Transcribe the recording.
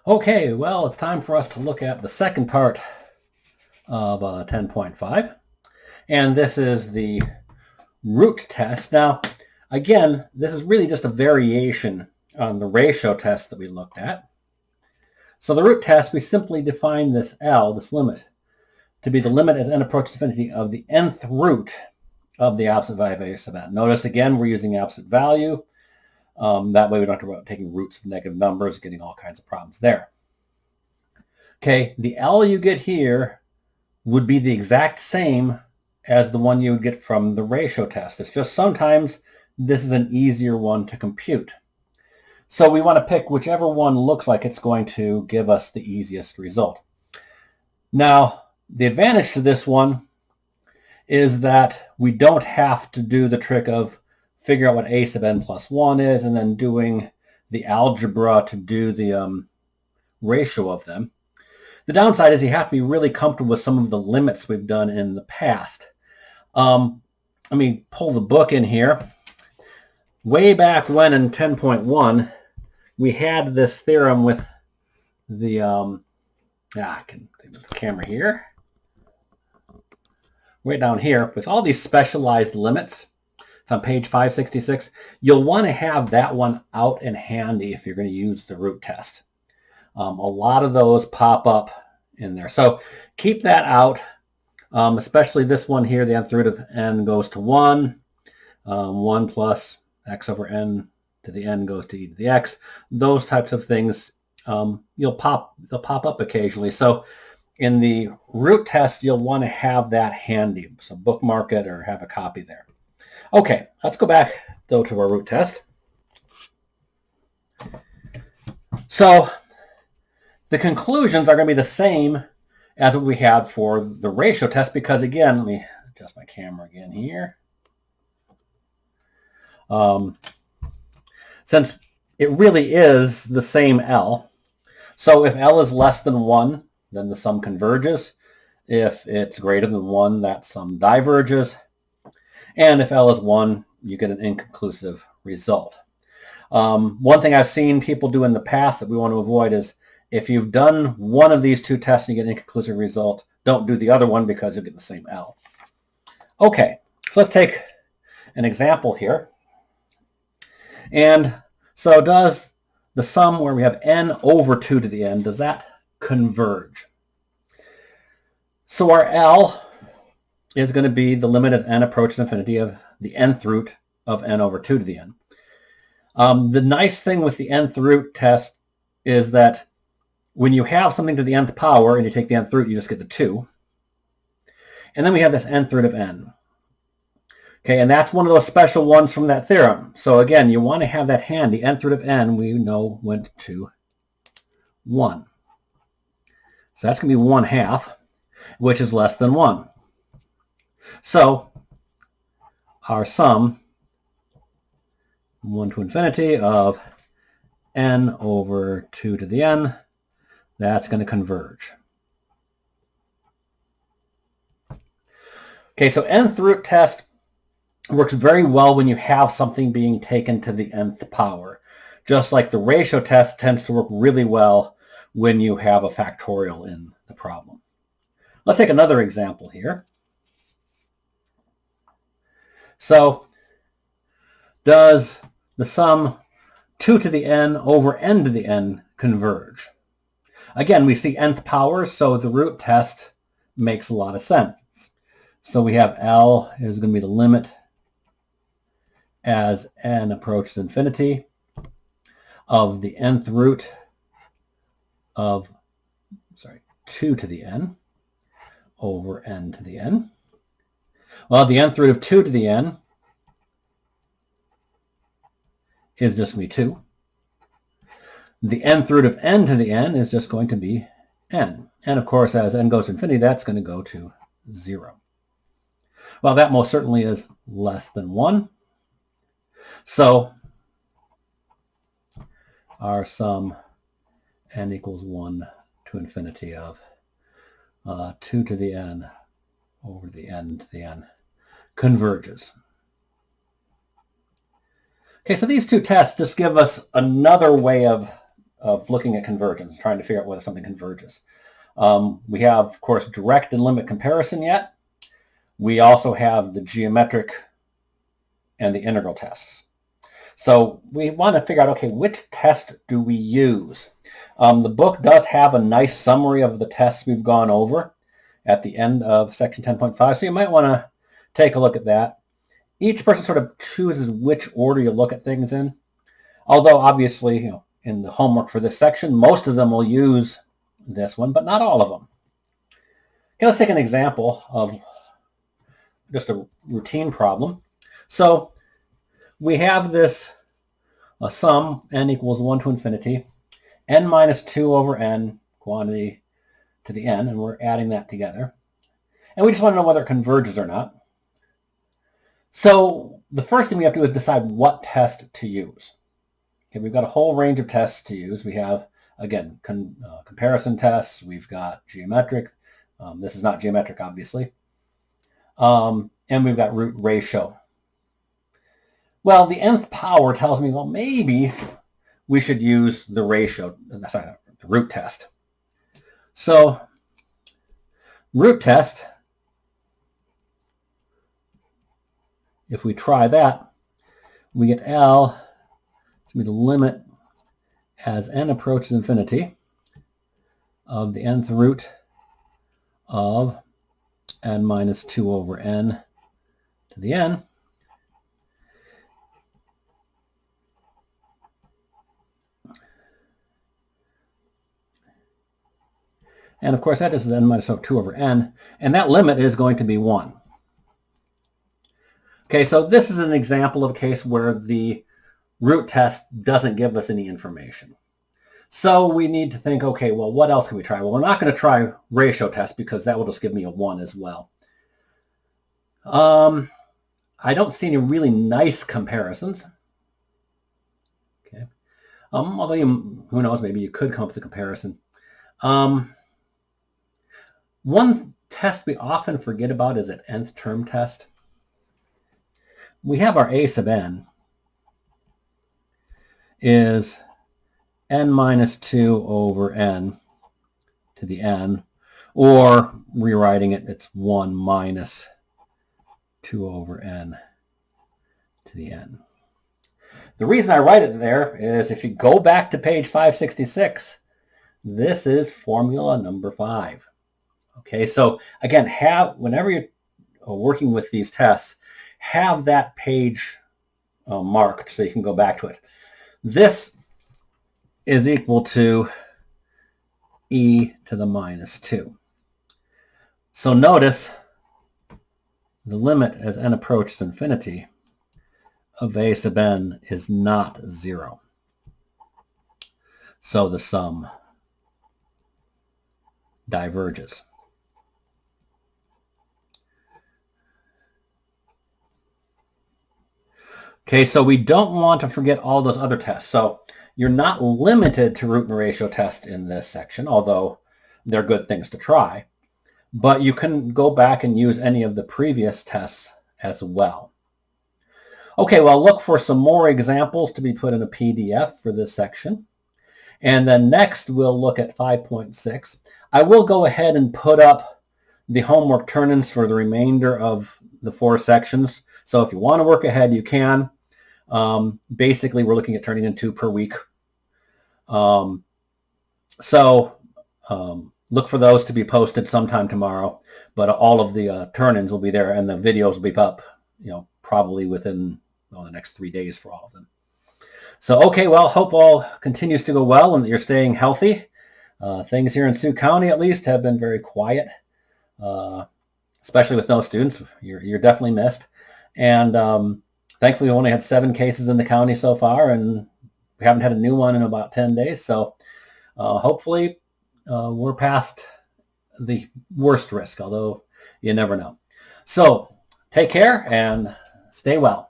Okay, well, it's time for us to look at the second part of 10.5. And this is the root test. Now, again, this is really just a variation on the ratio test that we looked at. So the root test, we simply define this L, this limit, to be the limit as n approaches infinity of the nth root of the absolute value of a sub n. Notice again, we're using absolute value. That way we don't have to worry about taking roots of negative numbers, getting all kinds of problems there. Okay, the L you get here would be the exact same as the one you would get from the ratio test. It's just sometimes this is an easier one to compute. So we want to pick whichever one looks like it's going to give us the easiest result. Now, the advantage to this one is that we don't have to do the trick of figure out what a sub n plus 1 is and then doing the algebra to do the ratio of them. The downside is you have to be really comfortable with some of the limits we've done in the past. Let me pull the book in here. Way back when in 10.1, we had this theorem with the, I can do the camera here. Right down here with all these specialized limits. It's on page 566. You'll want to have that one out and handy if you're going to use the root test. A lot of those pop up in there. So keep that out, especially this one here, the nth root of n goes to 1. 1 plus x over n to the n goes to e to the x. Those types of things, they'll pop up occasionally. So in the root test, you'll want to have that handy. So bookmark it or have a copy there. Okay, let's go back, though, to our root test. So the conclusions are going to be the same as what we had for the ratio test because, again, let me adjust my camera again here. Since it really is the same L, so if L is less than 1, then the sum converges. If it's greater than 1, that sum diverges. And if L is 1, you get an inconclusive result. One thing I've seen people do in the past that we want to avoid is if you've done one of these two tests and you get an inconclusive result, don't do the other one because you'll get the same L. Okay, so let's take an example here. And so does the sum where we have n over 2 to the n, does that converge? So our L is going to be the limit as n approaches infinity of the nth root of n over 2 to the n. The nice thing with the nth root test is that when you have something to the nth power and you take the nth root, you just get the 2. And then we have this nth root of n. Okay, and that's one of those special ones from that theorem. So again, you want to have that handy. Nth root of n, we know, went to 1. So that's going to be 1/2, which is less than 1. So our sum, 1 to infinity of n over 2 to the n, that's going to converge. Okay, so nth root test works very well when you have something being taken to the nth power. Just like the ratio test tends to work really well when you have a factorial in the problem. Let's take another example here. So does the sum 2 to the n over n to the n converge? Again, we see nth power, so the root test makes a lot of sense. So we have L is going to be the limit as n approaches infinity of the nth root of 2 to the n over n to the n. Well, the nth root of 2 to the n is just going to be 2. The nth root of n to the n is just going to be n. And of course, as n goes to infinity, that's going to go to 0. Well, that most certainly is less than 1. So our sum n equals 1 to infinity of 2 to the n over the n to the n converges. Okay, so these two tests just give us another way of of looking at convergence, trying to figure out whether something converges. We have, of course, direct and limit comparison yet. We also have the geometric and the integral tests. So we want to figure out, okay, which test do we use? The book does have a nice summary of the tests we've gone over at the end of section 10.5, so you might want to take a look at that. Each person sort of chooses which order you look at things in. Although obviously, in the homework for this section, most of them will use this one, but not all of them. Okay, let's take an example of just a routine problem. So we have this sum, n equals 1 to infinity, n minus 2 over n, quantity to the n, and we're adding that together. And we just want to know whether it converges or not. So the first thing we have to do is decide what test to use. Okay, we've got a whole range of tests to use. We have, again, comparison tests. We've got geometric. This is not geometric, obviously. And we've got root ratio. Well, the nth power tells me, well, maybe we should use the ratio, sorry, the root test. So root test, if we try that, we get L to be the limit as n approaches infinity of the nth root of n minus 2 over n to the n. And of course, that is n minus 2 over n, and that limit is going to be 1. Okay, so this is an example of a case where the root test doesn't give us any information. So we need to think, okay, well, what else can we try? Well, we're not going to try ratio test because that will just give me a 1 as well. I don't see any really nice comparisons. Okay, although who knows, maybe you could come up with a comparison. One test we often forget about is an nth term test. We have our a sub n is n minus 2 over n to the n, or rewriting it, it's 1 minus 2 over n to the n. The reason I write it there is if you go back to page 566, this is formula number 5. Okay, so again, whenever you're working with these tests, have that page marked so you can go back to it. This is equal to e to the minus 2. So notice the limit as n approaches infinity of a sub n is not 0. So the sum diverges. Okay, so we don't want to forget all those other tests. So you're not limited to root and ratio test in this section, although they're good things to try. But you can go back and use any of the previous tests as well. Okay, well, look for some more examples to be put in a PDF for this section. And then next, we'll look at 5.6. I will go ahead and put up the homework turn-ins for the remainder of the 4 sections. So if you want to work ahead, you can. Basically, we're looking at turning in 2 per week. Look for those to be posted sometime tomorrow. But all of the turn-ins will be there, and the videos will be up, probably within the next 3 days for all of them. So, okay, well, hope all continues to go well and that you're staying healthy. Things here in Sioux County, at least, have been very quiet, especially with no students. You're definitely missed. And thankfully, we only had 7 cases in the county so far, and we haven't had a new one in about 10 days. So hopefully we're past the worst risk, although you never know. So take care and stay well.